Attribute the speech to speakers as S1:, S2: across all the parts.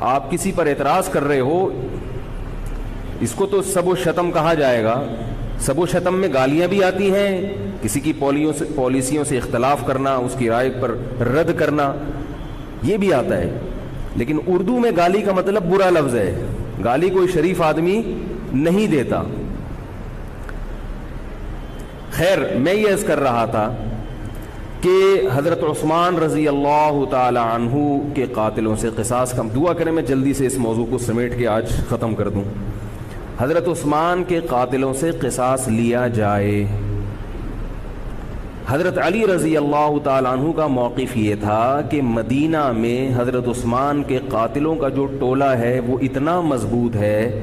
S1: آپ کسی پر اعتراض کر رہے ہو، اس کو تو سب و شتم کہا جائے گا. سب و شتم میں گالیاں بھی آتی ہیں، کسی کی پالیسیوں سے اختلاف کرنا، اس کی رائے پر رد کرنا، یہ بھی آتا ہے. لیکن اردو میں گالی کا مطلب برا لفظ ہے، گالی کوئی شریف آدمی نہیں دیتا. خیر، میں یہ عرض کر رہا تھا کہ حضرت عثمان رضی اللہ تعالی عنہ کے قاتلوں سے قصاص کا دعا کریں. میں جلدی سے اس موضوع کو سمیٹ کے آج ختم کر دوں. حضرت عثمان کے قاتلوں سے قصاص لیا جائے. حضرت علی رضی اللہ تعالیٰ عنہ کا موقف یہ تھا کہ مدینہ میں حضرت عثمان کے قاتلوں کا جو ٹولہ ہے وہ اتنا مضبوط ہے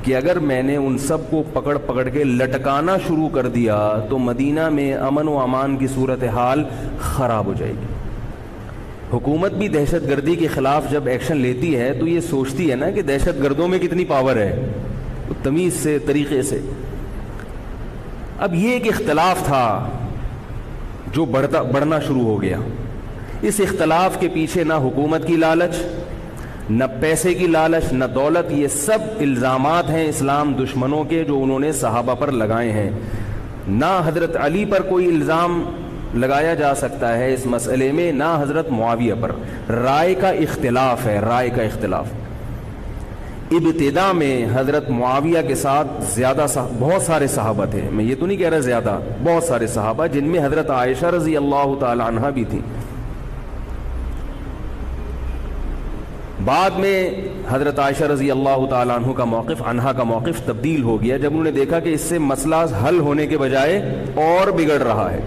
S1: کہ اگر میں نے ان سب کو پکڑ پکڑ کے لٹکانا شروع کر دیا تو مدینہ میں امن و امان کی صورتحال خراب ہو جائے گی. حکومت بھی دہشت گردی کے خلاف جب ایکشن لیتی ہے تو یہ سوچتی ہے نا کہ دہشت گردوں میں کتنی پاور ہے، تمیز سے، طریقے سے. اب یہ ایک اختلاف تھا جو بڑھنا شروع ہو گیا. اس اختلاف کے پیچھے نہ حکومت کی لالچ، نہ پیسے کی لالچ، نہ دولت، یہ سب الزامات ہیں اسلام دشمنوں کے جو انہوں نے صحابہ پر لگائے ہیں. نہ حضرت علی پر کوئی الزام لگایا جا سکتا ہے اس مسئلے میں، نہ حضرت معاویہ پر. رائے کا اختلاف ہے، رائے کا اختلاف. ابتدا میں حضرت معاویہ کے ساتھ بہت سارے صحابہ تھے، میں یہ تو نہیں کہہ رہا زیادہ، بہت سارے صحابہ جن میں حضرت عائشہ رضی اللہ تعالی عنہا بھی تھی. بعد میں حضرت عائشہ رضی اللہ تعالی عنہا کا موقف تبدیل ہو گیا جب انہوں نے دیکھا کہ اس سے مسئلہ حل ہونے کے بجائے اور بگڑ رہا ہے.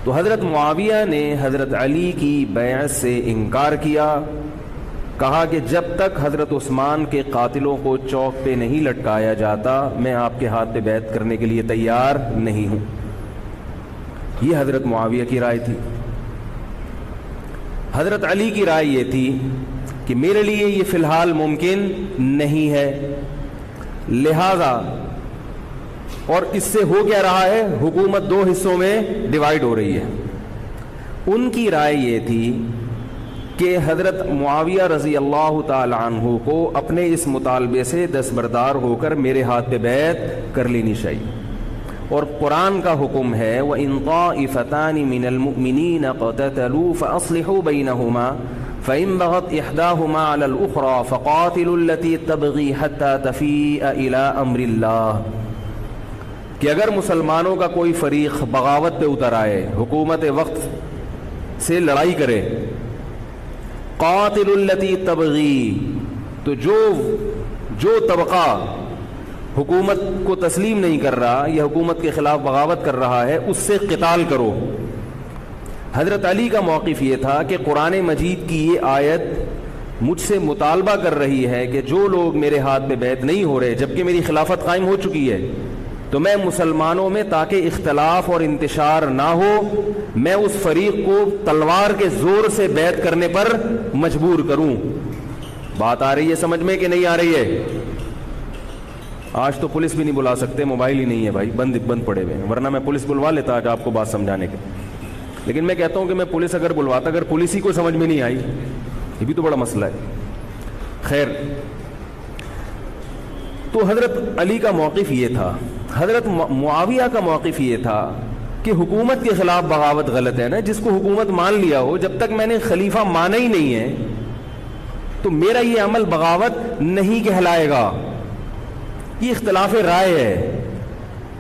S1: تو حضرت معاویہ نے حضرت علی کی بیعت سے انکار کیا، کہا کہ جب تک حضرت عثمان کے قاتلوں کو چوک پہ نہیں لٹکایا جاتا میں آپ کے ہاتھ پہ بیعت کرنے کے لیے تیار نہیں ہوں. یہ حضرت معاویہ کی رائے تھی. حضرت علی کی رائے یہ تھی کہ میرے لیے یہ فی الحال ممکن نہیں ہے، لہذا، اور اس سے ہو کیا رہا ہے، حکومت دو حصوں میں ڈیوائیڈ ہو رہی ہے. ان کی رائے یہ تھی کہ حضرت معاویہ رضی اللہ تعالی عنہ کو اپنے اس مطالبے سے دستبردار ہو کر میرے ہاتھ پہ بیعت کر لینی چاہیے. اور قرآن کا حکم ہے وَإِن طَائِفَتَانِ مِنَ الْمُؤْمِنِينَ اقْتَتَلُوا فَأَصْلِحُوا بَيْنَهُمَا فَإِن بَغَتْ إِحْدَاهُمَا عَلَى الْأُخْرَى فَقَاتِلُوا الَّتِي تَبْغِي حَتَّى تَفِيءَ إِلَى أَمْرِ اللَّهِ، کہ اگر مسلمانوں کا کوئی فریق بغاوت پہ اتر آئے، حکومت وقت سے لڑائی کرے، قاتل التی تبغی، تو جو طبقہ حکومت کو تسلیم نہیں کر رہا یا حکومت کے خلاف بغاوت کر رہا ہے اس سے قتال کرو. حضرت علی کا موقف یہ تھا کہ قرآن مجید کی یہ آیت مجھ سے مطالبہ کر رہی ہے کہ جو لوگ میرے ہاتھ میں بیعت نہیں ہو رہے جبکہ میری خلافت قائم ہو چکی ہے، تو میں مسلمانوں میں تاکہ اختلاف اور انتشار نہ ہو میں اس فریق کو تلوار کے زور سے بیعت کرنے پر مجبور کروں. بات آ رہی ہے سمجھ میں کہ نہیں آ رہی ہے؟ آج تو پولیس بھی نہیں بلا سکتے، موبائل ہی نہیں ہے بھائی، بند پڑے ہوئے ہیں، ورنہ میں پولیس بلوا لیتا آج آپ کو بات سمجھانے کے. لیکن میں کہتا ہوں کہ میں پولیس اگر بلواتا، اگر پولیس ہی کو سمجھ میں نہیں آئی، یہ بھی تو بڑا مسئلہ ہے. خیر، تو حضرت علی کا موقف یہ تھا. حضرت معاویہ کا موقف یہ تھا کہ حکومت کے خلاف بغاوت غلط ہے نا، جس کو حکومت مان لیا ہو، جب تک میں نے خلیفہ مانا ہی نہیں ہے تو میرا یہ عمل بغاوت نہیں کہلائے گا. یہ اختلاف رائے ہے،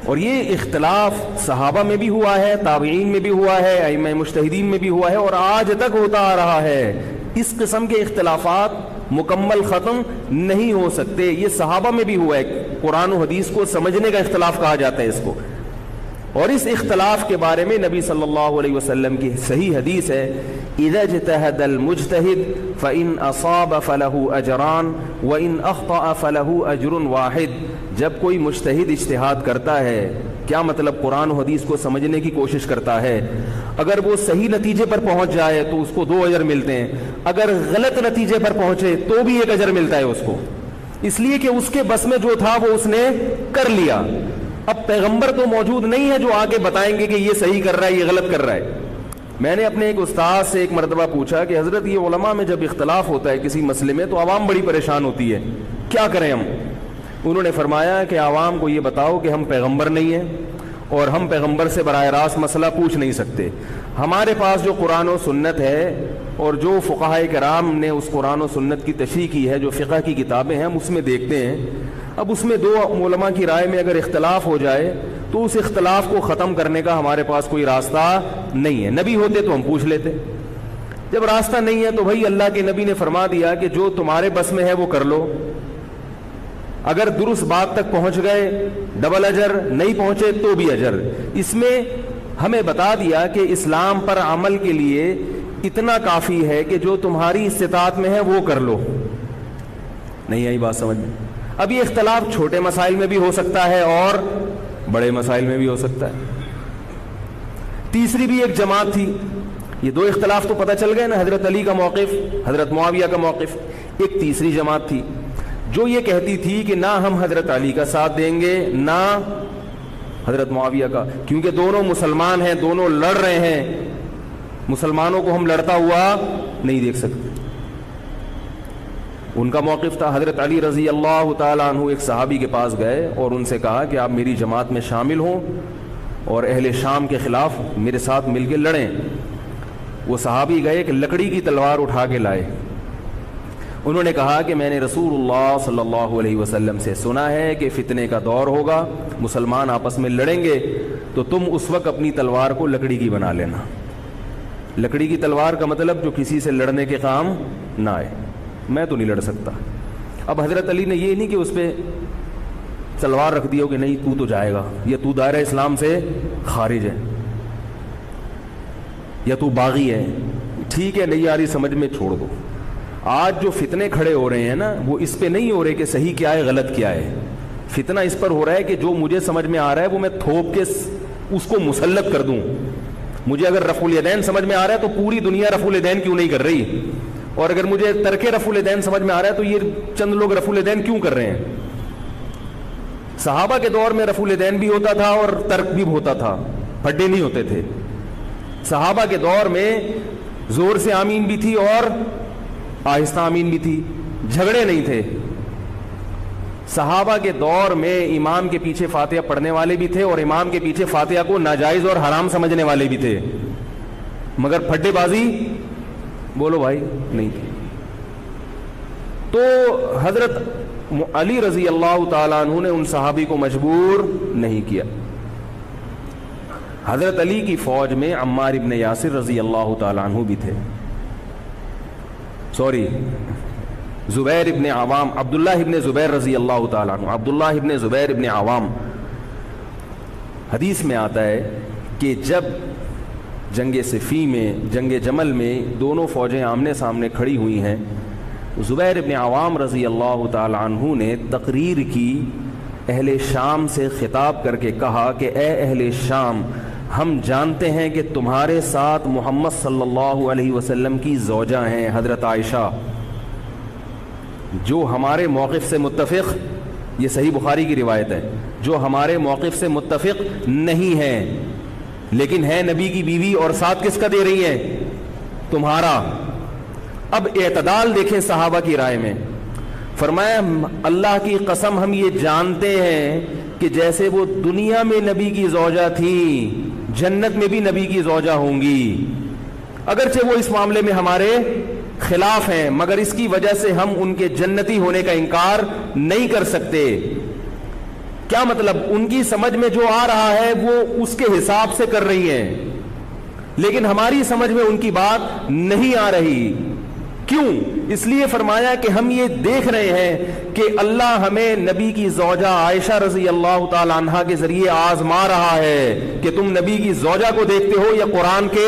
S1: اور یہ اختلاف صحابہ میں بھی ہوا ہے، تابعین میں بھی ہوا ہے، ائمہ مجتہدین میں بھی ہوا ہے، اور آج تک ہوتا آ رہا ہے. اس قسم کے اختلافات مکمل ختم نہیں ہو سکتے. یہ صحابہ میں بھی ہوا ہے، قرآن و حدیث کو سمجھنے کا اختلاف کہا جاتا ہے اس کو. اور اس اختلاف کے بارے میں نبی صلی اللہ علیہ وسلم کی صحیح حدیث ہے، اذا اجتہد المجتہد فإن اصاب فلہ اجران وإن اخطأ فلہ اجر واحد. جب کوئی مجتہد اجتہاد کرتا ہے، کیا مطلب، قرآن و حدیث کو سمجھنے کی کوشش کرتا ہے، اگر وہ صحیح نتیجے پر پہنچ جائے تو اس کو 2 اجر ملتے ہیں، اگر غلط نتیجے پر پہنچے تو بھی 1 اجر ملتا ہے اس کو، اس لیے کہ اس کے بس میں جو تھا وہ اس نے کر لیا. اب پیغمبر تو موجود نہیں ہے جو آگے بتائیں گے کہ یہ صحیح کر رہا ہے، یہ غلط کر رہا ہے. میں نے اپنے ایک استاد سے ایک مرتبہ پوچھا کہ حضرت یہ علماء میں جب اختلاف ہوتا ہے کسی مسئلے میں تو عوام بڑی پریشان ہوتی ہے، کیا کریں ہم؟ انہوں نے فرمایا کہ عوام کو یہ بتاؤ کہ ہم پیغمبر نہیں ہیں اور ہم پیغمبر سے براہ راست مسئلہ پوچھ نہیں سکتے. ہمارے پاس جو قرآن و سنت ہے اور جو فقہائے کرام نے اس قرآن و سنت کی تشریح کی ہے، جو فقہ کی کتابیں ہیں، ہم اس میں دیکھتے ہیں. اب اس میں دو علماء کی رائے میں اگر اختلاف ہو جائے تو اس اختلاف کو ختم کرنے کا ہمارے پاس کوئی راستہ نہیں ہے. نبی ہوتے تو ہم پوچھ لیتے، جب راستہ نہیں ہے تو بھائی اللہ کے نبی نے فرما دیا کہ جو تمہارے بس میں ہے وہ کر لو. اگر درست بات تک پہنچ گئے ڈبل اجر، نہیں پہنچے تو بھی اجر. اس میں ہمیں بتا دیا کہ اسلام پر عمل کے لیے اتنا کافی ہے کہ جو تمہاری استطاعت میں ہے وہ کر لو. نہیں آئی بات سمجھ میں؟ اب یہ اختلاف چھوٹے مسائل میں بھی ہو سکتا ہے اور بڑے مسائل میں بھی ہو سکتا ہے. تیسری بھی ایک جماعت تھی. یہ دو اختلاف تو پتہ چل گئے نا، حضرت علی کا موقف، حضرت معاویہ کا موقف. ایک تیسری جماعت تھی جو یہ کہتی تھی کہ نہ ہم حضرت علی کا ساتھ دیں گے نہ حضرت معاویہ کا، کیونکہ دونوں مسلمان ہیں، دونوں لڑ رہے ہیں، مسلمانوں کو ہم لڑتا ہوا نہیں دیکھ سکتے. ان کا موقف تھا حضرت علی رضی اللہ تعالیٰ عنہ ایک صحابی کے پاس گئے اور ان سے کہا کہ آپ میری جماعت میں شامل ہوں اور اہل شام کے خلاف میرے ساتھ مل کے لڑیں. وہ صحابی گئے کہ لکڑی کی تلوار اٹھا کے لائے. انہوں نے کہا کہ میں نے رسول اللہ صلی اللہ علیہ وسلم سے سنا ہے کہ فتنے کا دور ہوگا، مسلمان آپس میں لڑیں گے، تو تم اس وقت اپنی تلوار کو لکڑی کی بنا لینا. لکڑی کی تلوار کا مطلب جو کسی سے لڑنے کے کام نہ آئے. میں تو نہیں لڑ سکتا. اب حضرت علی نے یہ نہیں کہ اس پہ تلوار رکھ دی ہو کہ نہیں تو جائے گا، یا تو دائرہ اسلام سے خارج ہے، یا تو باغی ہے. ٹھیک ہے، نہیں آ رہی سمجھ میں، چھوڑ دو. آج جو فتنے کھڑے ہو رہے ہیں نا، وہ اس پہ نہیں ہو رہے کہ صحیح کیا ہے غلط کیا ہے. فتنہ اس پر ہو رہا ہے کہ جو مجھے سمجھ میں آ رہا ہے وہ میں تھوپ کے اس کو مسلط کر دوں. مجھے اگر رفع الیدین سمجھ میں آ رہا ہے تو پوری دنیا رفع الیدین کیوں نہیں کر رہی، اور اگر مجھے ترک رفع الیدین سمجھ میں آ رہا ہے تو یہ چند لوگ رفع الیدین کیوں کر رہے ہیں. صحابہ کے دور میں رفع الیدین بھی ہوتا تھا اور ترک بھی ہوتا تھا، پھڈے نہیں ہوتے تھے. صحابہ کے دور میں زور سے آمین بھی تھی اور آہستہ آمین بھی تھی، جھگڑے نہیں تھے. صحابہ کے دور میں امام کے پیچھے فاتحہ پڑھنے والے بھی تھے اور امام کے پیچھے فاتحہ کو ناجائز اور حرام سمجھنے والے بھی تھے، مگر پھڈے بازی بولو بھائی نہیں تھی. تو حضرت علی رضی اللہ تعالیٰ عنہ نے ان صحابی کو مجبور نہیں کیا. حضرت علی کی فوج میں عمار ابن یاسر رضی اللہ تعالیٰ عنہ بھی تھے، زبیر ابن عوام، عبداللہ ابن زبیر رضی اللہ تعالیٰ عنہ، عبداللہ ابن زبیر ابن عوام. حدیث میں آتا ہے کہ جب جنگ صفین میں، جنگ جمل میں دونوں فوجیں آمنے سامنے کھڑی ہوئی ہیں، زبیر ابن عوام رضی اللہ تعالیٰ عنہ نے تقریر کی، اہل شام سے خطاب کر کے کہا کہ اے اہل شام، ہم جانتے ہیں کہ تمہارے ساتھ محمد صلی اللہ علیہ وسلم کی زوجہ ہیں حضرت عائشہ، جو ہمارے موقف سے متفق، یہ صحیح بخاری کی روایت ہے، جو ہمارے موقف سے متفق نہیں ہے، لیکن ہے نبی کی بیوی، اور ساتھ کس کا دے رہی ہے؟ تمہارا. اب اعتدال دیکھیں صحابہ کی رائے میں. فرمایا اللہ کی قسم ہم یہ جانتے ہیں کہ جیسے وہ دنیا میں نبی کی زوجہ تھی، جنت میں بھی نبی کی زوجہ ہوں گی. اگرچہ وہ اس معاملے میں ہمارے خلاف ہیں، مگر اس کی وجہ سے ہم ان کے جنتی ہونے کا انکار نہیں کر سکتے. کیا مطلب؟ ان کی سمجھ میں جو آ رہا ہے وہ اس کے حساب سے کر رہی ہیں، لیکن ہماری سمجھ میں ان کی بات نہیں آ رہی. کیوں؟ اس لیے فرمایا کہ ہم یہ دیکھ رہے ہیں کہ اللہ ہمیں نبی کی زوجہ عائشہ رضی اللہ تعالی عنہا کے ذریعے آزما رہا ہے کہ تم نبی کی زوجہ کو دیکھتے ہو یا قرآن کے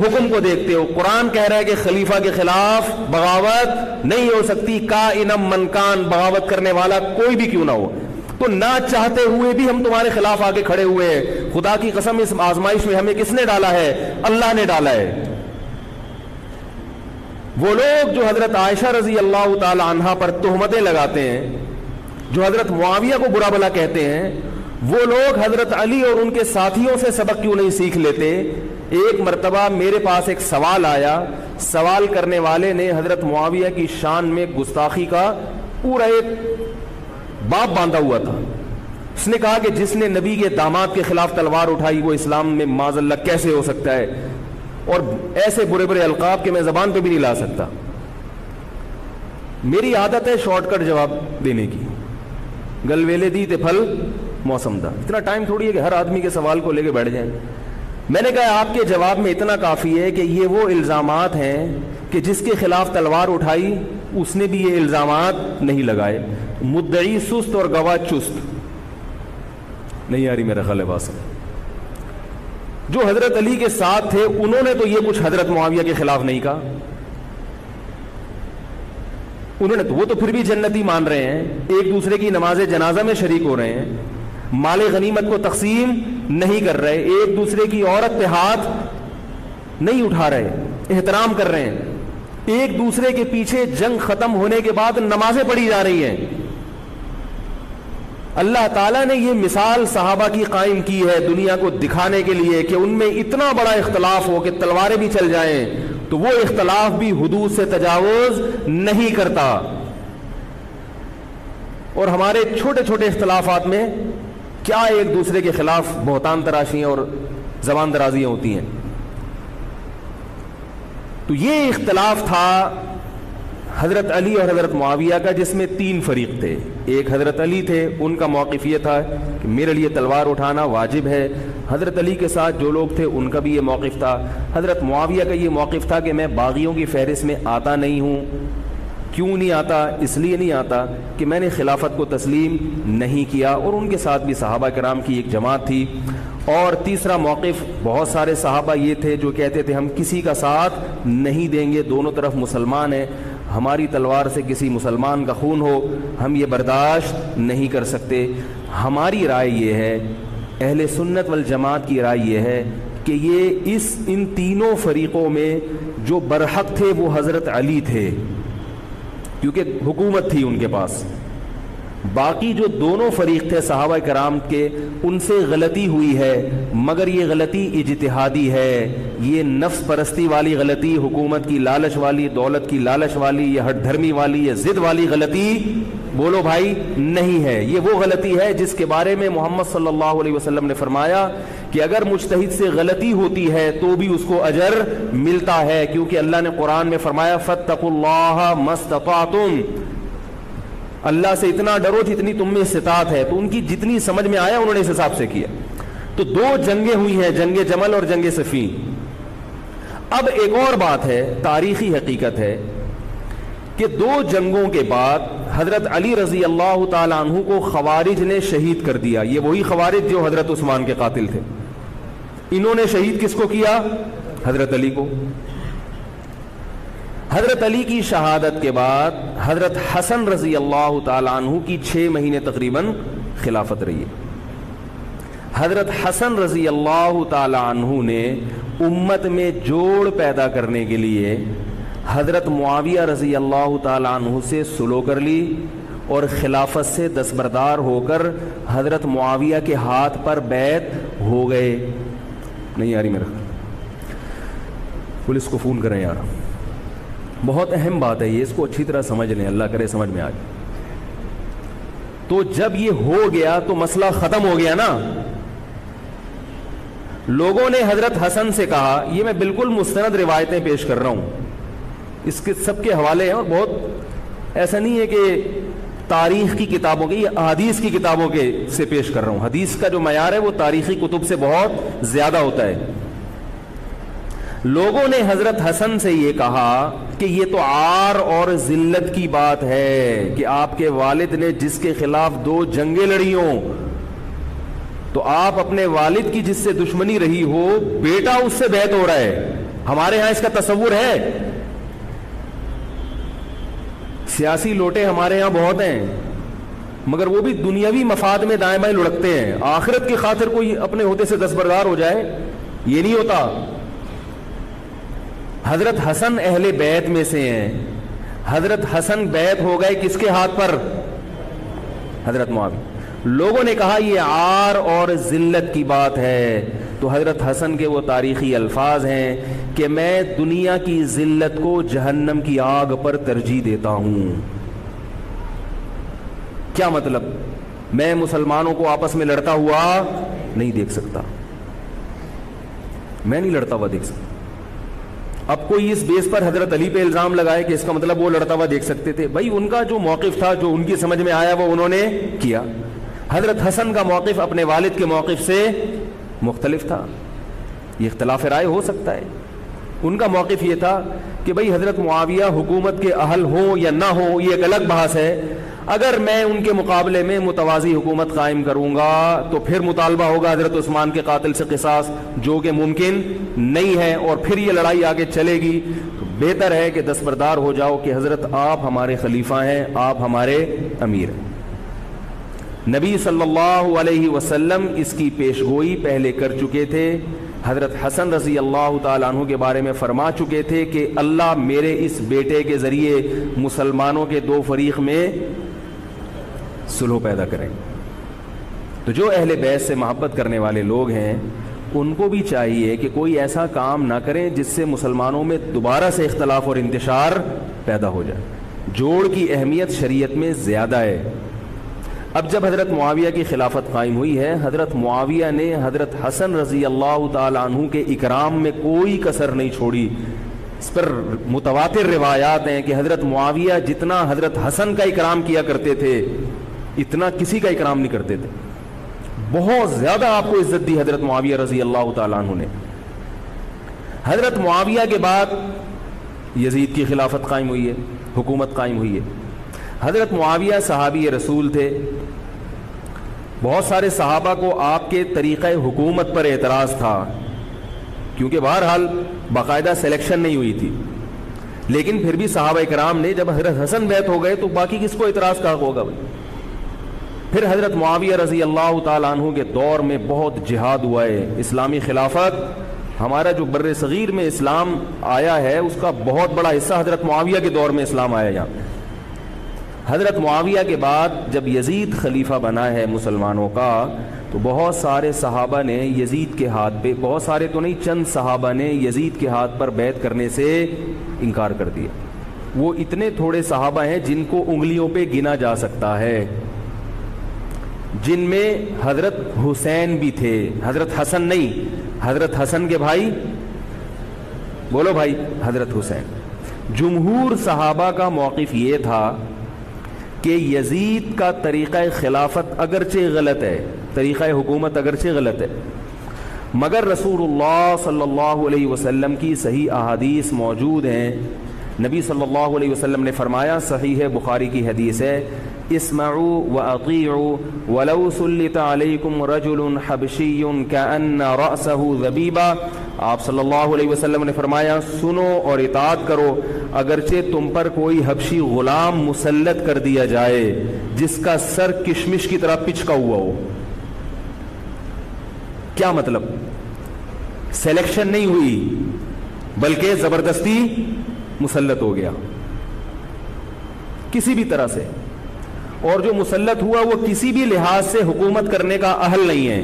S1: حکم کو دیکھتے ہو. قرآن کہہ رہا ہے کہ خلیفہ کے خلاف بغاوت نہیں ہو سکتی، کائنم من کان، بغاوت کرنے والا کوئی بھی کیوں نہ ہو. تو نہ چاہتے ہوئے بھی ہم تمہارے خلاف آگے کھڑے ہوئے ہیں. خدا کی قسم اس آزمائش میں ہمیں کس نے ڈالا ہے؟ اللہ نے ڈالا ہے. وہ لوگ جو حضرت عائشہ رضی اللہ تعالی عنہا پر تہمتیں لگاتے ہیں، جو حضرت معاویہ کو برا بھلا کہتے ہیں، وہ لوگ حضرت علی اور ان کے ساتھیوں سے سبق کیوں نہیں سیکھ لیتے؟ ایک مرتبہ میرے پاس ایک سوال آیا، سوال کرنے والے نے حضرت معاویہ کی شان میں گستاخی کا پورا ایک باب باندھا ہوا تھا۔ اس نے کہا کہ جس نے نبی کے داماد کے خلاف تلوار اٹھائی وہ اسلام میں معاذ اللہ کیسے ہو سکتا ہے، اور ایسے برے برے القاب کہ میں زبان پہ بھی نہیں لا سکتا۔ میری عادت ہے شارٹ کٹ جواب دینے کی، گل ویلے دی تے پھل موسم دا، اتنا ٹائم تھوڑی ہے کہ ہر آدمی کے سوال کو لے کے بیٹھ جائیں۔ میں نے کہا آپ کے جواب میں اتنا کافی ہے کہ یہ وہ الزامات ہیں کہ جس کے خلاف تلوار اٹھائی اس نے بھی یہ الزامات نہیں لگائے، مدعی سست اور گواہ چست۔ نہیں آ رہی میرا خیال ہے بات سمجھ۔ جو حضرت علی کے ساتھ تھے انہوں نے تو یہ کچھ حضرت معاویہ کے خلاف نہیں کہا، انہوں نے تو وہ تو پھر بھی جنتی مان رہے ہیں، ایک دوسرے کی نماز جنازہ میں شریک ہو رہے ہیں، مال غنیمت کو تقسیم نہیں کر رہے، ایک دوسرے کی عورت پہ ہاتھ نہیں اٹھا رہے، احترام کر رہے ہیں، ایک دوسرے کے پیچھے جنگ ختم ہونے کے بعد نمازیں پڑھی جا رہی ہیں۔ اللہ تعالیٰ نے یہ مثال صحابہ کی قائم کی ہے دنیا کو دکھانے کے لیے کہ ان میں اتنا بڑا اختلاف ہو کہ تلواریں بھی چل جائیں تو وہ اختلاف بھی حدود سے تجاوز نہیں کرتا، اور ہمارے چھوٹے چھوٹے اختلافات میں کیا ایک دوسرے کے خلاف بہتان تراشیاں اور زبان درازیاں ہوتی ہیں۔ تو یہ اختلاف تھا حضرت علی اور حضرت معاویہ کا، جس میں تین فریق تھے۔ ایک حضرت علی تھے، ان کا موقف یہ تھا کہ میرے لیے تلوار اٹھانا واجب ہے۔ حضرت علی کے ساتھ جو لوگ تھے ان کا بھی یہ موقف تھا۔ حضرت معاویہ کا یہ موقف تھا کہ میں باغیوں کی فہرست میں آتا نہیں ہوں۔ کیوں نہیں آتا؟ اس لیے نہیں آتا کہ میں نے خلافت کو تسلیم نہیں کیا، اور ان کے ساتھ بھی صحابہ کرام کی ایک جماعت تھی۔ اور تیسرا موقف، بہت سارے صحابہ یہ تھے جو کہتے تھے ہم کسی کا ساتھ نہیں دیں گے، دونوں طرف مسلمان ہیں، ہماری تلوار سے کسی مسلمان کا خون ہو ہم یہ برداشت نہیں کر سکتے۔ ہماری رائے یہ ہے، اہل سنت والجماعت کی رائے یہ ہے کہ یہ ان تینوں فریقوں میں جو برحق تھے وہ حضرت علی تھے، کیونکہ حکومت تھی ان کے پاس۔ باقی جو دونوں فریق تھے صحابہ کرام کے، ان سے غلطی ہوئی ہے، مگر یہ غلطی اجتہادی ہے، یہ نفس پرستی والی غلطی، حکومت کی لالچ والی، دولت کی لالچ والی، یہ ہٹ دھرمی والی، یہ ضد والی غلطی بولو بھائی نہیں ہے۔ یہ وہ غلطی ہے جس کے بارے میں محمد صلی اللہ علیہ وسلم نے فرمایا کہ اگر مجتہد سے غلطی ہوتی ہے تو بھی اس کو اجر ملتا ہے، کیونکہ اللہ نے قرآن میں فرمایا فاتقوا اللہ ما استطعتم، اللہ سے اتنا ڈرو جتنی تم میں استطاعت ہے۔ تو ان کی جتنی سمجھ میں آیا انہوں نے اس حساب سے کیا۔ تو دو جنگیں ہوئی ہیں، جنگ جمل اور جنگ صفین۔ اب ایک اور بات ہے، تاریخی حقیقت ہے کہ دو جنگوں کے بعد حضرت علی رضی اللہ تعالی عنہ کو خوارج نے شہید کر دیا۔ یہ وہی خوارج جو حضرت عثمان کے قاتل تھے، انہوں نے شہید کس کو کیا؟ حضرت علی کو۔ حضرت علی کی شہادت کے بعد حضرت حسن رضی اللہ تعالی عنہ کی 6 مہینے تقریباً خلافت رہی ہے۔ حضرت حسن رضی اللہ تعالی عنہ نے امت میں جوڑ پیدا کرنے کے لیے حضرت معاویہ رضی اللہ تعالی عنہ سے صلح کر لی، اور خلافت سے دستبردار ہو کر حضرت معاویہ کے ہاتھ پر بیعت ہو گئے۔ نہیں آ رہی میرا؟ پولیس کو فون کریں یار، بہت اہم بات ہے یہ، اس کو اچھی طرح سمجھ لیں، اللہ کرے سمجھ میں آ جائے۔ تو جب یہ ہو گیا تو مسئلہ ختم ہو گیا نا۔ لوگوں نے حضرت حسن سے کہا، یہ میں بالکل مستند روایتیں پیش کر رہا ہوں، اس کے سب کے حوالے ہیں، اور بہت ایسا نہیں ہے کہ تاریخ کی کتابوں کے، یہ حدیث کی کتابوں کے سے پیش کر رہا ہوں۔ حدیث کا جو معیار ہے وہ تاریخی کتب سے بہت زیادہ ہوتا ہے۔ لوگوں نے حضرت حسن سے یہ کہا کہ یہ تو عار اور ذلت کی بات ہے کہ آپ کے والد نے جس کے خلاف 2 جنگیں لڑی ہوں، تو آپ اپنے والد کی جس سے دشمنی رہی ہو، بیٹا اس سے بیعت ہو رہا ہے۔ ہمارے ہاں اس کا تصور ہے؟ سیاسی لوٹے ہمارے ہاں بہت ہیں، مگر وہ بھی دنیاوی مفاد میں دائیں بائیں لڑکتے ہیں، آخرت کی خاطر کوئی اپنے عہدے سے دستبردار ہو جائے یہ نہیں ہوتا۔ حضرت حسن اہل بیت میں سے ہیں۔ حضرت حسن بیعت ہو گئے کس کے ہاتھ پر؟ حضرت معاویہ۔ لوگوں نے کہا یہ عار اور ذلت کی بات ہے، تو حضرت حسن کے وہ تاریخی الفاظ ہیں کہ میں دنیا کی ذلت کو جہنم کی آگ پر ترجیح دیتا ہوں۔ کیا مطلب؟ میں مسلمانوں کو آپس میں لڑتا ہوا نہیں دیکھ سکتا، میں نہیں لڑتا ہوا دیکھ سکتا۔ اب کوئی اس بیس پر حضرت علی پہ الزام لگائے کہ اس کا مطلب وہ لڑتا ہوا دیکھ سکتے تھے، بھائی ان کا جو موقف تھا، جو ان کی سمجھ میں آیا وہ انہوں نے کیا۔ حضرت حسن کا موقف اپنے والد کے موقف سے مختلف تھا، یہ اختلاف رائے ہو سکتا ہے۔ ان کا موقف یہ تھا کہ بھئی حضرت معاویہ حکومت کے اہل ہوں یا نہ ہوں یہ ایک الگ بحث ہے، اگر میں ان کے مقابلے میں متوازی حکومت قائم کروں گا تو پھر مطالبہ ہوگا حضرت عثمان کے قاتل سے قصاص، جو کہ ممکن نہیں ہے، اور پھر یہ لڑائی آگے چلے گی۔ بہتر ہے کہ دستبردار ہو جاؤ کہ حضرت آپ ہمارے خلیفہ ہیں، آپ ہمارے امیر ہیں۔ نبی صلی اللہ علیہ وسلم اس کی پیشگوئی پہلے کر چکے تھے، حضرت حسن رضی اللہ تعالیٰ عنہ کے بارے میں فرما چکے تھے کہ اللہ میرے اس بیٹے کے ذریعے مسلمانوں کے دو فریق میں صلح پیدا کریں۔ تو جو اہل بیت سے محبت کرنے والے لوگ ہیں ان کو بھی چاہیے کہ کوئی ایسا کام نہ کریں جس سے مسلمانوں میں دوبارہ سے اختلاف اور انتشار پیدا ہو جائے۔ جوڑ کی اہمیت شریعت میں زیادہ ہے۔ اب جب حضرت معاویہ کی خلافت قائم ہوئی ہے، حضرت معاویہ نے حضرت حسن رضی اللہ تعالیٰ عنہ کے اکرام میں کوئی کسر نہیں چھوڑی۔ اس پر متواتر روایات ہیں کہ حضرت معاویہ جتنا حضرت حسن کا اکرام کیا کرتے تھے اتنا کسی کا اکرام نہیں کرتے تھے۔ بہت زیادہ آپ کو عزت دی حضرت معاویہ رضی اللہ تعالیٰ عنہ نے۔ حضرت معاویہ کے بعد یزید کی خلافت قائم ہوئی ہے، حکومت قائم ہوئی ہے۔ حضرت معاویہ صحابی رسول تھے، بہت سارے صحابہ کو آپ کے طریقہ حکومت پر اعتراض تھا، کیونکہ بہرحال باقاعدہ سلیکشن نہیں ہوئی تھی، لیکن پھر بھی صحابہ کرام نے جب حضرت حسن بیعت ہو گئے تو باقی کس کو اعتراض کا حق ہوگا بھائی۔ پھر حضرت معاویہ رضی اللہ تعالیٰ عنہ کے دور میں بہت جہاد ہوا ہے، اسلامی خلافت، ہمارا جو بر صغیر میں اسلام آیا ہے اس کا بہت بڑا حصہ حضرت معاویہ کے دور میں اسلام آیا یہاں۔ حضرت معاویہ کے بعد جب یزید خلیفہ بنا ہے مسلمانوں کا تو بہت سارے صحابہ نے یزید کے ہاتھ پہ، بہت سارے تو نہیں چند صحابہ نے یزید کے ہاتھ پر بیعت کرنے سے انکار کر دیا۔ وہ اتنے تھوڑے صحابہ ہیں جن کو انگلیوں پہ گنا جا سکتا ہے، جن میں حضرت حسین بھی تھے، حضرت حسن نہیں، حضرت حسن کے بھائی، بولو بھائی، حضرت حسین۔ جمہور صحابہ کا موقف یہ تھا کہ یزید کا طریقہ خلافت اگرچہ غلط ہے، طریقہ حکومت اگرچہ غلط ہے، مگر رسول اللہ صلی اللہ علیہ وسلم کی صحیح احادیث موجود ہیں۔ نبی صلی اللہ علیہ وسلم نے فرمایا، صحیح بخاری کی حدیث ہے، اسمعوا واطیعوا ولو سلط علیکم رجل حبشی کأن رأسہ ذبیبہ۔ آپ صلی اللہ علیہ وسلم نے فرمایا، سنو اور اطاعت کرو، اگرچہ تم پر کوئی حبشی غلام مسلط کر دیا جائے جس کا سر کشمش کی طرح پچکا ہوا ہو۔ کیا مطلب؟ سلیکشن نہیں ہوئی بلکہ زبردستی مسلط ہو گیا کسی بھی طرح سے، اور جو مسلط ہوا وہ کسی بھی لحاظ سے حکومت کرنے کا اہل نہیں ہے،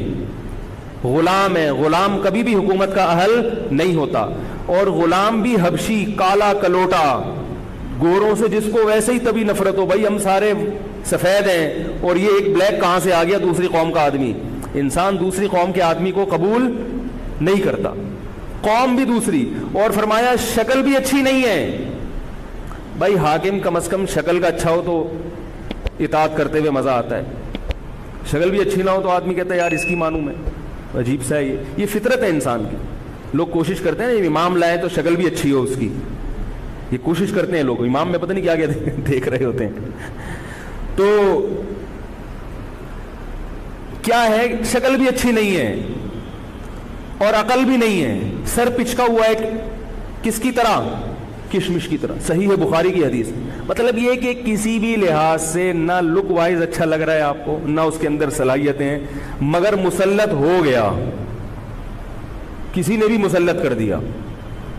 S1: غلام ہے۔ غلام کبھی بھی حکومت کا اہل نہیں ہوتا، اور غلام بھی حبشی، کالا کلوٹا، گوروں سے جس کو ویسے ہی تبھی نفرت ہو، بھائی ہم سارے سفید ہیں اور یہ ایک بلیک کہاں سے آ گیا دوسری قوم کا آدمی۔ انسان دوسری قوم کے آدمی کو قبول نہیں کرتا، قوم بھی دوسری، اور فرمایا شکل بھی اچھی نہیں ہے۔ بھائی حاکم کم از کم شکل کا اچھا ہو تو اطاعت کرتے ہوئے مزہ آتا ہے، شکل بھی اچھی نہ ہو تو آدمی کہتا ہے یار اس کی مانوں میں، عجیب سا ہے یہ فطرت ہے انسان کی۔ لوگ کوشش کرتے ہیں امام لائے تو شکل بھی اچھی ہو اس کی، یہ کوشش کرتے ہیں لوگ، امام میں پتہ نہیں کیا کیا دیکھ رہے ہوتے ہیں۔ تو کیا ہے، شکل بھی اچھی نہیں ہے اور عقل بھی نہیں ہے، سر پچکا ہوا ہے کس کی طرح؟ کشمش کی طرح۔ صحیح ہے بخاری کی حدیث۔ مطلب یہ کہ کسی بھی لحاظ سے نہ لک وائز اچھا لگ رہا ہے آپ کو، نہ اس کے اندر صلاحیتیں، مگر مسلط ہو گیا، کسی نے بھی مسلط کر دیا،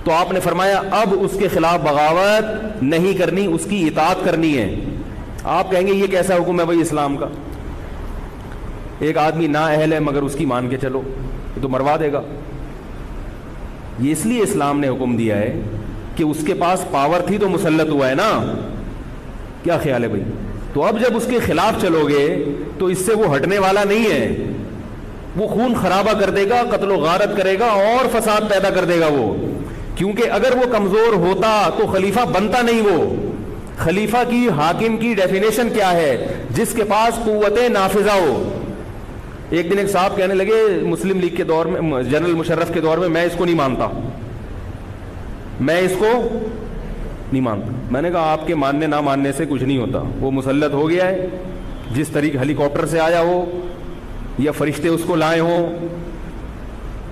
S1: تو آپ نے فرمایا اب اس کے خلاف بغاوت نہیں کرنی، اس کی اطاعت کرنی ہے۔ آپ کہیں گے یہ کیسا حکم ہے بھائی اسلام کا؟ ایک آدمی نا اہل ہے مگر اس کی مان کے چلو تو مروا دے گا. یہ اس لیے اسلام نے حکم دیا ہے کہ اس کے پاس پاور تھی تو مسلط ہوا ہے نا. کیا خیال ہے بھائی؟ تو اب جب اس کے خلاف چلو گے تو اس سے وہ ہٹنے والا نہیں ہے. وہ خون خرابہ کر دے گا, قتل و غارت کرے گا اور فساد پیدا کر دے گا وہ. کیونکہ اگر وہ کمزور ہوتا تو خلیفہ بنتا نہیں. وہ خلیفہ کی, حاکم کی ڈیفینیشن کیا ہے؟ جس کے پاس قوت نافذہ ہو. ایک دن ایک صاحب کہنے لگے مسلم لیگ کے دور میں, جنرل مشرف کے دور میں اس کو نہیں مانتا, میں اس کو نہیں مانتا. میں نے کہا آپ کے ماننے نہ ماننے سے کچھ نہیں ہوتا. وہ مسلط ہو گیا ہے, جس طریقے ہیلی کاپٹر سے آیا ہو یا فرشتے اس کو لائے ہوں.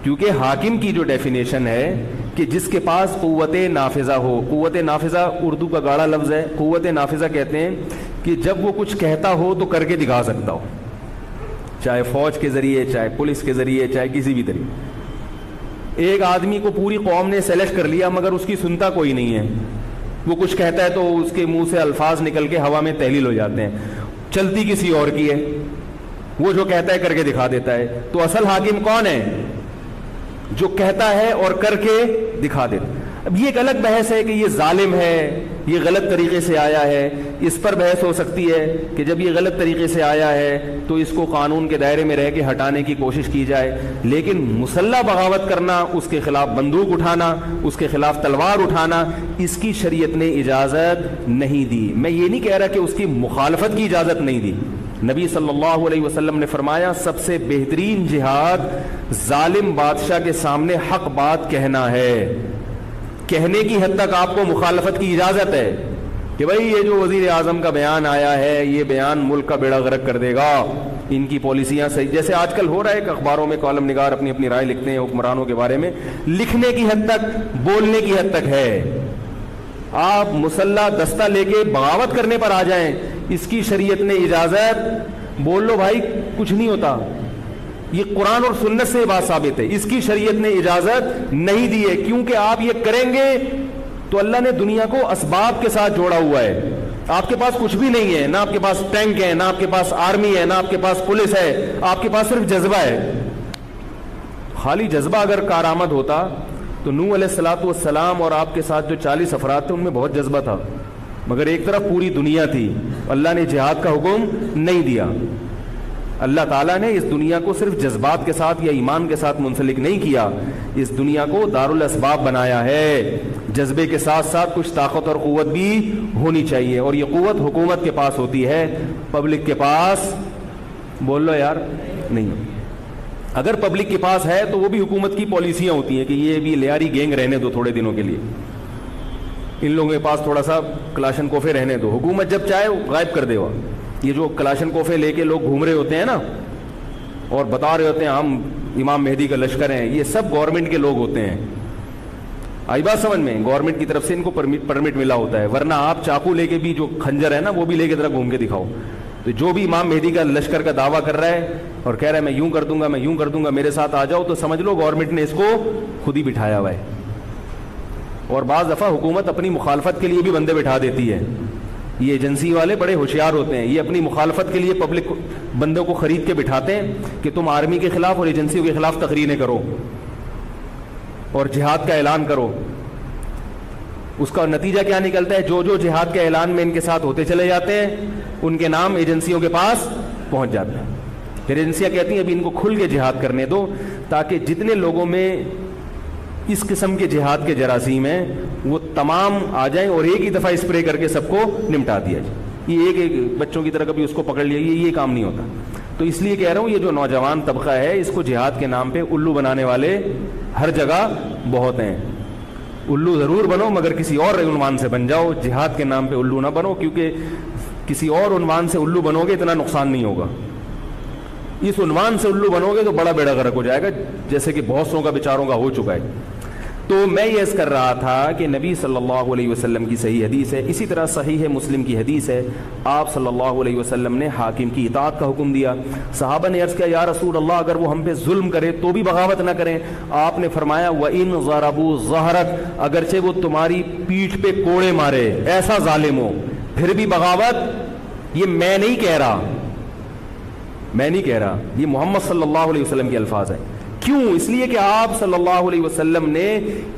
S1: کیونکہ حاکم کی جو ڈیفینیشن ہے کہ جس کے پاس قوت نافذہ ہو. قوت نافذہ اردو کا گاڑا لفظ ہے. قوت نافذہ کہتے ہیں کہ جب وہ کچھ کہتا ہو تو کر کے دکھا سکتا ہو, چاہے فوج کے ذریعے, چاہے پولیس کے ذریعے, چاہے کسی بھی طریقے. ایک آدمی کو پوری قوم نے سلیکٹ کر لیا مگر اس کی سنتا کوئی نہیں ہے. وہ کچھ کہتا ہے تو اس کے منہ سے الفاظ نکل کے ہوا میں تحلیل ہو جاتے ہیں. چلتی کسی اور کی ہے, وہ جو کہتا ہے کر کے دکھا دیتا ہے. تو اصل حاکم کون ہے؟ جو کہتا ہے اور کر کے دکھا دیتا. اب یہ ایک الگ بحث ہے کہ یہ ظالم ہے, یہ غلط طریقے سے آیا ہے. اس پر بحث ہو سکتی ہے کہ جب یہ غلط طریقے سے آیا ہے تو اس کو قانون کے دائرے میں رہ کے ہٹانے کی کوشش کی جائے. لیکن مسلح بغاوت کرنا, اس کے خلاف بندوق اٹھانا, اس کے خلاف تلوار اٹھانا, اس کی شریعت نے اجازت نہیں دی. میں یہ نہیں کہہ رہا کہ اس کی مخالفت کی اجازت نہیں دی. نبی صلی اللہ علیہ وسلم نے فرمایا سب سے بہترین جہاد ظالم بادشاہ کے سامنے حق بات کہنا ہے. کہنے کی حد تک آپ کو مخالفت کی اجازت ہے کہ بھائی یہ جو وزیر اعظم کا بیان آیا ہے یہ بیان ملک کا بیڑا غرق کر دے گا, ان کی پالیسیاں صحیح. جیسے آج کل ہو رہا ہے کہ اخباروں میں کالم نگار اپنی اپنی رائے لکھتے ہیں حکمرانوں کے بارے میں. لکھنے کی حد تک, بولنے کی حد تک ہے. آپ مسلح دستہ لے کے بغاوت کرنے پر آ جائیں, اس کی شریعت نے اجازت, بول لو بھائی کچھ نہیں ہوتا. یہ قرآن اور سنت سے بات ثابت ہے. اس کی شریعت نے اجازت نہیں دی ہے کیونکہ آپ یہ کریں گے تو اللہ نے دنیا کو اسباب کے ساتھ جوڑا ہوا ہے. آپ کے پاس کچھ بھی نہیں ہے, نہ آپ کے پاس ٹینک ہے, نہ آپ کے پاس آرمی ہے, نہ آپ کے پاس پولیس ہے. آپ کے پاس صرف جذبہ ہے. خالی جذبہ اگر کارآمد ہوتا تو نوح علیہ الصلوۃ والسلام اور آپ کے ساتھ جو 40 افراد تھے ان میں بہت جذبہ تھا, مگر ایک طرف پوری دنیا تھی. اللہ نے جہاد کا حکم نہیں دیا. اللہ تعالیٰ نے اس دنیا کو صرف جذبات کے ساتھ یا ایمان کے ساتھ منسلک نہیں کیا, اس دنیا کو دارالاسباب بنایا ہے. جذبے کے ساتھ ساتھ کچھ طاقت اور قوت بھی ہونی چاہیے, اور یہ قوت حکومت کے پاس ہوتی ہے, پبلک کے پاس بول لو یار نہیں. اگر پبلک کے پاس ہے تو وہ بھی حکومت کی پالیسیاں ہوتی ہیں کہ یہ بھی لیاری گینگ رہنے دو تھوڑے دنوں کے لیے, ان لوگوں کے پاس تھوڑا سا کلاشن کوفے رہنے دو, حکومت جب چاہے غائب کر دے. یہ جو کلاشن کوفے لے کے لوگ گھوم رہے ہوتے ہیں نا اور بتا رہے ہوتے ہیں ہم امام مہدی کا لشکر ہیں, یہ سب گورنمنٹ کے لوگ ہوتے ہیں. آئی بات سمجھ میں؟ گورنمنٹ کی طرف سے ان کو پرمٹ ملا ہوتا ہے, ورنہ آپ چاقو لے کے بھی, جو خنجر ہے نا وہ بھی لے کے ذرا گھوم کے دکھاؤ. تو جو بھی امام مہدی کا لشکر کا دعویٰ کر رہا ہے اور کہہ رہا ہے میں یوں کر دوں گا, میں یوں کر دوں گا, میرے ساتھ آ جاؤ, تو سمجھ لو گورنمنٹ نے اس کو خود ہی بٹھایا ہوا ہے. اور بعض دفعہ حکومت اپنی مخالفت کے لیے بھی بندے بٹھا دیتی ہے. یہ ایجنسی والے بڑے ہوشیار ہوتے ہیں, یہ اپنی مخالفت کے لیے پبلک بندوں کو خرید کے بٹھاتے ہیں کہ تم آرمی کے خلاف اور ایجنسیوں کے خلاف تقریریں کرو اور جہاد کا اعلان کرو. اس کا نتیجہ کیا نکلتا ہے؟ جو جو جہاد کے اعلان میں ان کے ساتھ ہوتے چلے جاتے ہیں ان کے نام ایجنسیوں کے پاس پہنچ جاتے ہیں. پھر ایجنسیاں کہتی ہیں ابھی ان کو کھل کے جہاد کرنے دو تاکہ جتنے لوگوں میں اس قسم کے جہاد کے جراثیم ہیں وہ تمام آ جائیں اور ایک ہی دفعہ اسپرے کر کے سب کو نمٹا دیا جائے. یہ ایک بچوں کی طرح کبھی اس کو پکڑ لیا, یہ کام نہیں ہوتا. تو اس لیے کہہ رہا ہوں یہ جو نوجوان طبقہ ہے اس کو جہاد کے نام پہ الو بنانے والے ہر جگہ بہت ہیں. الو ضرور بنو مگر کسی اور عنوان سے بن جاؤ, جہاد کے نام پہ الو نہ بنو, کیونکہ کسی اور عنوان سے الو بنو گے اتنا نقصان نہیں ہوگا. اس عنوان سے الو بنو گے تو بڑا بیڑا غرق ہو جائے گا, جیسے کہ بہت سو کا بیچاروں کا ہو چکا ہے. تو میں یہ عرض کر رہا تھا کہ نبی صلی اللہ علیہ وسلم کی صحیح حدیث ہے, اسی طرح صحیح ہے مسلم کی حدیث ہے, آپ صلی اللہ علیہ وسلم نے حاکم کی اطاعت کا حکم دیا. صحابہ نے عرض کیا یا رسول اللہ اگر وہ ہم پہ ظلم کرے تو بھی بغاوت نہ کریں. آپ نے فرمایا وَإِن ضَرَبُوا ظَهْرَكَ, اگرچہ وہ تمہاری پیٹھ پہ کوڑے مارے, ایسا ظالم ہو, پھر بھی بغاوت. یہ میں نہیں کہہ رہا, میں نہیں کہہ رہا، یہ محمد صلی اللہ علیہ وسلم کے الفاظ ہیں. کیوں؟ اس لیے کہ آپ صلی اللہ علیہ وسلم نے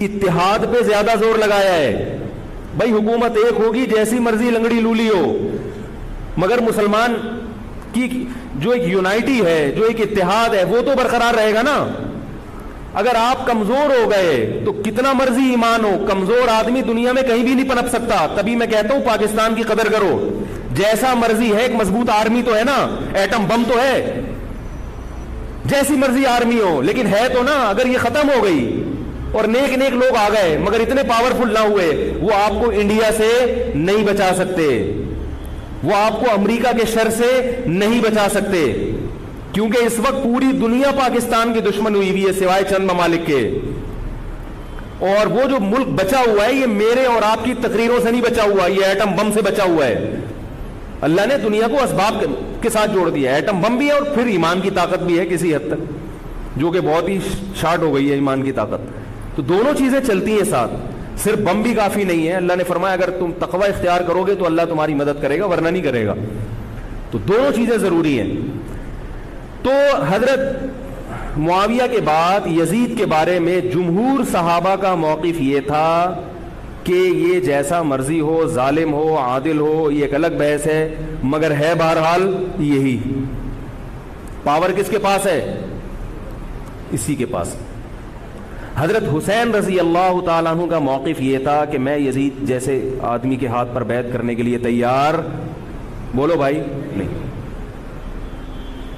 S1: اتحاد پہ زیادہ زور لگایا ہے. بھائی حکومت ایک ہوگی، جیسی مرضی لنگڑی لولی ہو، مگر مسلمان کی جو ایک یونائٹی ہے، جو ایک اتحاد ہے، وہ تو برقرار رہے گا نا. اگر آپ کمزور ہو گئے تو کتنا مرضی ایمان ہو، کمزور آدمی دنیا میں کہیں بھی نہیں پنپ سکتا. تبھی میں کہتا ہوں پاکستان کی قدر کرو. جیسا مرضی ہے، ایک مضبوط آرمی تو ہے نا، ایٹم بم تو ہے، جیسی مرضی آرمی ہو، لیکن ہے تو نا. اگر یہ ختم ہو گئی اور نیک نیک لوگ آ گئے مگر اتنے پاورفل نہ ہوئے، وہ آپ کو انڈیا سے نہیں بچا سکتے، وہ آپ کو امریکہ کے شر سے نہیں بچا سکتے، کیونکہ اس وقت پوری دنیا پاکستان کی دشمن ہوئی ہوئی ہے سوائے چند ممالک کے. اور وہ جو ملک بچا ہوا ہے، یہ میرے اور آپ کی تقریروں سے نہیں بچا ہوا، یہ ایٹم بم سے بچا ہوا ہے. اللہ نے دنیا کو اسباب کے ساتھ جوڑ دیا ہے. ایٹم بم بھی ہے اور پھر ایمان کی طاقت بھی ہے کسی حد تک، جو کہ بہت ہی شارٹ ہو گئی ہے ایمان کی طاقت. تو دونوں چیزیں چلتی ہیں ساتھ، صرف بم بھی کافی نہیں ہے. اللہ نے فرمایا اگر تم تقوی اختیار کرو گے تو اللہ تمہاری مدد کرے گا، ورنہ نہیں کرے گا. تو دونوں چیزیں ضروری ہیں. تو حضرت معاویہ کے بعد یزید کے بارے میں جمہور صحابہ کا موقف یہ تھا کہ یہ جیسا مرضی ہو، ظالم ہو، عادل ہو، یہ ایک الگ بحث ہے، مگر ہے بہرحال یہی. پاور کس کے پاس ہے؟ اسی کے پاس. حضرت حسین رضی اللہ تعالیٰ عنہ کا موقف یہ تھا کہ میں یزید جیسے آدمی کے ہاتھ پر بیعت کرنے کے لیے تیار. بولو بھائی، نہیں،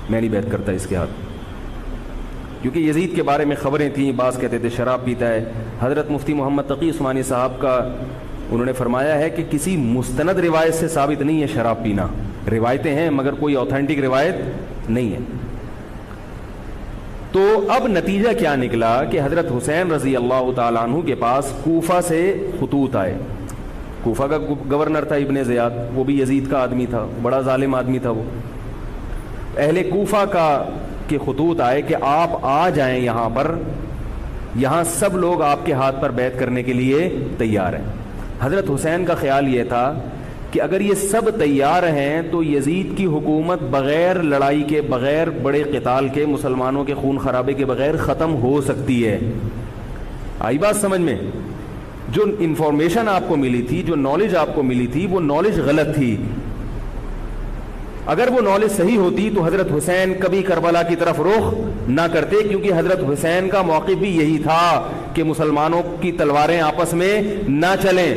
S1: میں نہیں بیعت کرتا اس کے ہاتھ. کیونکہ یزید کے بارے میں خبریں تھیں، بعض کہتے تھے شراب پیتا ہے. حضرت مفتی محمد تقی عثمانی صاحب کا انہوں نے فرمایا ہے کہ کسی مستند روایت سے ثابت نہیں ہے شراب پینا. روایتیں ہیں مگر کوئی اوتھینٹک روایت نہیں ہے. تو اب نتیجہ کیا نکلا کہ حضرت حسین رضی اللہ تعالیٰ عنہ کے پاس کوفہ سے خطوط آئے. کوفہ کا گورنر تھا ابن زیاد، وہ بھی یزید کا آدمی تھا، بڑا ظالم آدمی تھا وہ. اہل کوفہ کے خطوط آئے کہ آپ آ جائیں یہاں پر، یہاں سب لوگ آپ کے ہاتھ پر بیعت کرنے کے لیے تیار ہیں. حضرت حسین کا خیال یہ تھا کہ اگر یہ سب تیار ہیں تو یزید کی حکومت بغیر لڑائی کے، بغیر بڑے قتال کے، مسلمانوں کے خون خرابے کے بغیر ختم ہو سکتی ہے. آئی بات سمجھ میں؟ جو انفارمیشن آپ کو ملی تھی، جو نالج آپ کو ملی تھی، وہ نالج غلط تھی. اگر وہ نالج صحیح ہوتی تو حضرت حسین کبھی کربلا کی طرف رخ نہ کرتے، کیونکہ حضرت حسین کا موقف بھی یہی تھا کہ مسلمانوں کی تلواریں آپس میں نہ چلیں.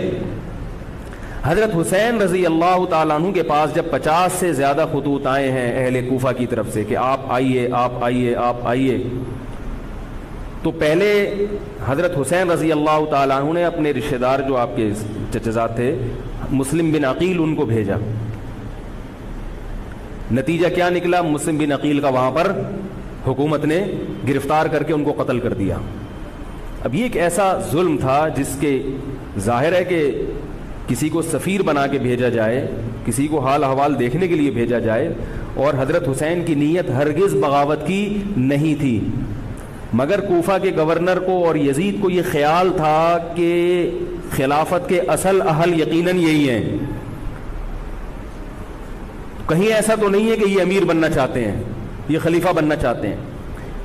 S1: حضرت حسین رضی اللہ تعالیٰ عنہ کے پاس جب 50 سے زیادہ خطوط آئے ہیں اہل کوفہ کی طرف سے کہ آپ آئیے، آپ آئیے، آپ آئیے، تو پہلے حضرت حسین رضی اللہ تعالیٰ عنہ نے اپنے رشتہ دار جو آپ کے چچزاد تھے مسلم بن عقیل، ان کو بھیجا. نتیجہ کیا نکلا؟ مسلم بن عقیل کا وہاں پر حکومت نے گرفتار کر کے ان کو قتل کر دیا. اب یہ ایک ایسا ظلم تھا جس کے ظاہر ہے کہ کسی کو سفیر بنا کے بھیجا جائے، کسی کو حال احوال دیکھنے کے لیے بھیجا جائے، اور حضرت حسین کی نیت ہرگز بغاوت کی نہیں تھی. مگر کوفہ کے گورنر کو اور یزید کو یہ خیال تھا کہ خلافت کے اصل اہل یقیناً یہی ہیں، کہیں ایسا تو نہیں ہے کہ یہ امیر بننا چاہتے ہیں، یہ خلیفہ بننا چاہتے ہیں.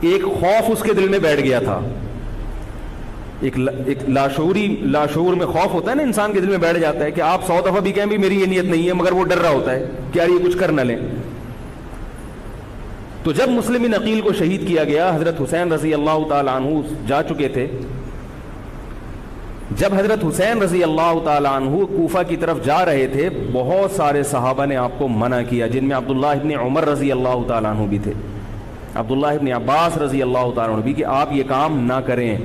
S1: ایک خوف اس کے دل میں بیٹھ گیا تھا، ایک لاشعور میں خوف ہوتا ہے نا، انسان کے دل میں بیٹھ جاتا ہے کہ آپ 100 دفعہ بھی کہیں بھی میری یہ نیت نہیں ہے، مگر وہ ڈر رہا ہوتا ہے کہ یار یہ کچھ کر نہ لیں. تو جب مسلم بن عقیل کو شہید کیا گیا، حضرت حسین رضی اللہ تعالیٰ عنہ جا چکے تھے. جب حضرت حسین رضی اللہ تعالیٰ عنہ کوفہ کی طرف جا رہے تھے، بہت سارے صحابہ نے آپ کو منع کیا، جن میں عبداللہ ابن عمر رضی اللہ تعالیٰ عنہ بھی تھے، عبداللہ ابن عباس رضی اللہ تعالیٰ عنہ بھی، کہ آپ یہ کام نہ کریں.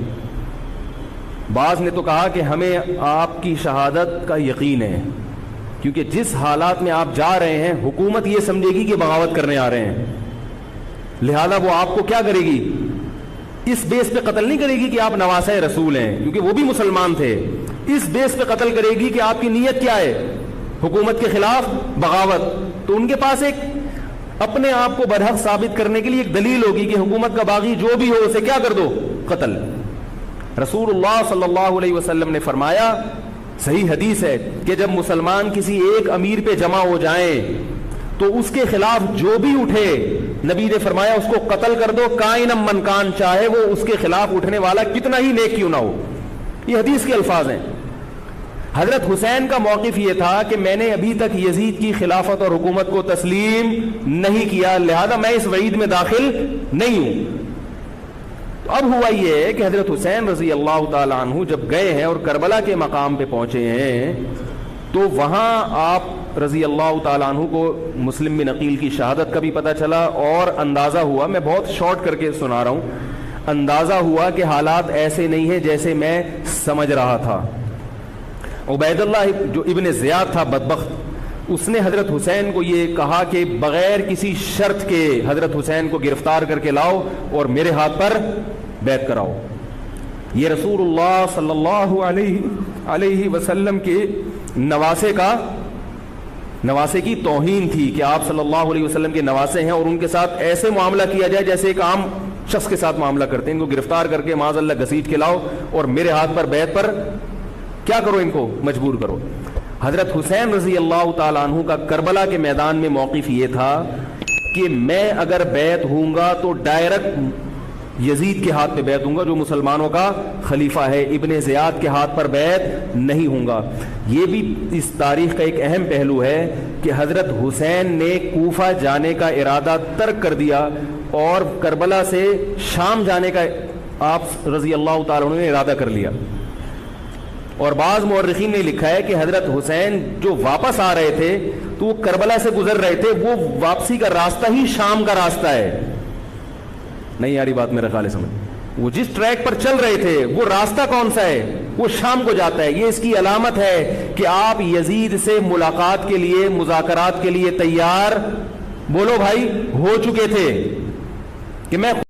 S1: بعض نے تو کہا کہ ہمیں آپ کی شہادت کا یقین ہے، کیونکہ جس حالات میں آپ جا رہے ہیں حکومت یہ سمجھے گی کہ بغاوت کرنے آ رہے ہیں، لہذا وہ آپ کو کیا کرے گی؟ اس بیس پہ قتل نہیں کرے گی کہ آپ نواسہ رسول ہیں، کیونکہ وہ بھی مسلمان تھے. اس بیس پہ قتل کرے گی کہ آپ کی نیت کیا ہے؟ حکومت کے خلاف بغاوت. تو ان کے پاس ایک اپنے آپ کو برحق ثابت کرنے کے لیے ایک دلیل ہوگی کہ حکومت کا باغی جو بھی ہو اسے کیا کر دو؟ قتل. رسول اللہ صلی اللہ علیہ وسلم نے فرمایا، صحیح حدیث ہے، کہ جب مسلمان کسی ایک امیر پہ جمع ہو جائیں تو اس کے خلاف جو بھی اٹھے نبی نے فرمایا اس کو قتل کر دو، کائنم من کان، چاہے وہ اس کے خلاف اٹھنے والا کتنا ہی نیک کیوں نہ ہو. یہ حدیث کے الفاظ ہیں. حضرت حسین کا موقف یہ تھا کہ میں نے ابھی تک یزید کی خلافت اور حکومت کو تسلیم نہیں کیا، لہذا میں اس وعید میں داخل نہیں ہوں. تو اب ہوا یہ ہے کہ حضرت حسین رضی اللہ تعالی عنہ جب گئے ہیں اور کربلا کے مقام پہ پہنچے ہیں تو وہاں آپ رضی اللہ تعالیٰ عنہ کو مسلم بن عقیل کی شہادت کا بھی پتہ چلا، اور اندازہ ہوا، میں بہت شارٹ کر کے سنا رہا ہوں، اندازہ ہوا کہ حالات ایسے نہیں ہیں جیسے میں سمجھ رہا تھا. عبید اللہ جو ابن زیاد تھا بدبخت، اس نے حضرت حسین کو یہ کہا کہ بغیر کسی شرط کے حضرت حسین کو گرفتار کر کے لاؤ اور میرے ہاتھ پر بیعت کراؤ. یہ رسول اللہ صلی اللہ علیہ وسلم کے نواسے کی توہین تھی کہ آپ صلی اللہ علیہ وسلم کے نواسے ہیں اور ان کے ساتھ ایسے معاملہ کیا جائے جیسے ایک عام شخص کے ساتھ معاملہ کرتے ہیں. ان کو گرفتار کر کے معاذ اللہ گھسیٹ کے لاؤ اور میرے ہاتھ پر بیعت پر کیا کرو، ان کو مجبور کرو. حضرت حسین رضی اللہ تعالیٰ عنہ کا کربلا کے میدان میں موقف یہ تھا کہ میں اگر بیعت ہوں گا تو ڈائریکٹ یزید کے ہاتھ پہ بیعت ہوں گا جو مسلمانوں کا خلیفہ ہے، ابن زیاد کے ہاتھ پر بیعت نہیں ہوں گا. یہ بھی اس تاریخ کا ایک اہم پہلو ہے کہ حضرت حسین نے کوفہ جانے کا ارادہ ترک کر دیا اور کربلا سے شام جانے کا آپ رضی اللہ تعالیٰ عنہ نے ارادہ کر لیا. اور بعض مورخین نے لکھا ہے کہ حضرت حسین جو واپس آ رہے تھے تو وہ کربلا سے گزر رہے تھے، وہ واپسی کا راستہ ہی شام کا راستہ ہے. نہیں یاری بات میرا خیال ہے سمجھ، وہ جس ٹریک پر چل رہے تھے وہ راستہ کون سا ہے، وہ شام کو جاتا ہے. یہ اس کی علامت ہے کہ آپ یزید سے ملاقات کے لیے، مذاکرات کے لیے تیار بولو بھائی ہو چکے تھے کہ میں